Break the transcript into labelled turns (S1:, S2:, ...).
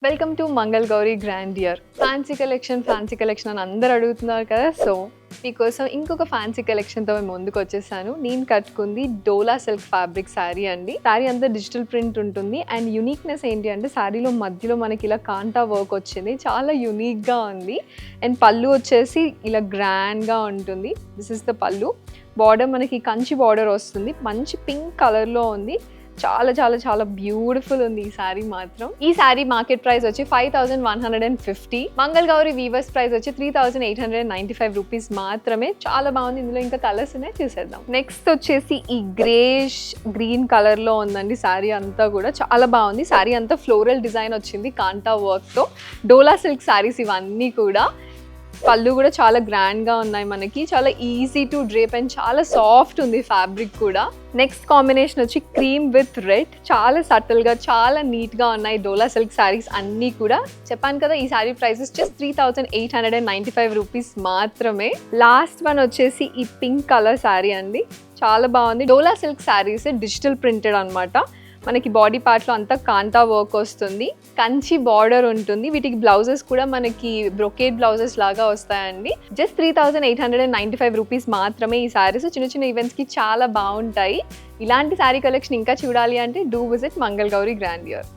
S1: Welcome to Mangal Gauri grand year. Fancy collection అని అందరు అడుగుతున్నారు కదా. సో మీకోసం ఇంకొక ఫ్యాన్సీ కలెక్షన్తో మేము ముందుకు వచ్చేసాను. నేను కట్టుకుంది డోలా సిల్క్ ఫ్యాబ్రిక్ శారీ అండి. శారీ అంతా డిజిటల్ ప్రింట్ ఉంటుంది. అండ్ యూనిక్నెస్ ఏంటి అంటే శారీలో మధ్యలో మనకి ఇలా కాంటా వర్క్ వచ్చింది, చాలా యూనిక్గా ఉంది. అండ్ పళ్ళు వచ్చేసి ఇలా గ్రాండ్గా ఉంటుంది. దిస్ ఇస్ ద పళ్ళు. బార్డర్ మనకి కంచి బార్డర్ వస్తుంది, మంచి పింక్ కలర్లో ఉంది. చాలా చాలా చాలా బ్యూటిఫుల్ ఉంది ఈ శారీ మాత్రం. ఈ శారీ మార్కెట్ ప్రైస్ వచ్చి 5150. మంగళ్ గౌరీ వీవర్స్ ప్రైస్ వచ్చి 3895 రూపీస్ మాత్రమే. చాలా బాగుంది. ఇందులో ఇంకా కలర్స్ ఉన్నాయి, చూసేద్దాం. నెక్స్ట్ వచ్చేసి ఈ గ్రేష్ గ్రీన్ కలర్ లో ఉందండి శారీ అంతా కూడా. చాలా బాగుంది. శారీ అంతా ఫ్లోరల్ డిజైన్ వచ్చింది కాంటా వర్క్ తో. డోలా సిల్క్ శారీస్ ఇవన్నీ కూడా. పళ్ళు కూడా చాలా గ్రాండ్గా ఉన్నాయి మనకి. చాలా ఈజీ టు డ్రేప్ అండ్ చాలా సాఫ్ట్ ఉంది ఫ్యాబ్రిక్ కూడా. నెక్స్ట్ కాంబినేషన్ వచ్చి క్రీమ్ విత్ రెడ్. చాలా సటిల్గా చాలా నీట్గా ఉన్నాయి డోలా సిల్క్ శారీస్ అన్నీ కూడా. చెప్పాను కదా, ఈ శారీ ప్రైసెస్ జస్ట్ 3895 రూపీస్ మాత్రమే. లాస్ట్ వన్ వచ్చేసి ఈ పింక్ కలర్ శారీ అండి. చాలా బాగుంది. డోలా సిల్క్ శారీస్ డిజిటల్ ప్రింటెడ్ అనమాట. మనకి బాడీ పార్ట్లో అంతా కాంటా వర్క్ వస్తుంది, కంచి బార్డర్ ఉంటుంది. వీటికి బ్లౌజెస్ కూడా మనకి బ్రొకేడ్ బ్లౌజెస్ లాగా వస్తాయండి. జస్ట్ 3895 రూపీస్ మాత్రమే ఈ శారీస్. చిన్న చిన్న ఈవెంట్స్కి చాలా బాగుంటాయి. ఇలాంటి శారీ కలెక్షన్ ఇంకా చూడాలి అంటే do visit Mangal Gauri grand year.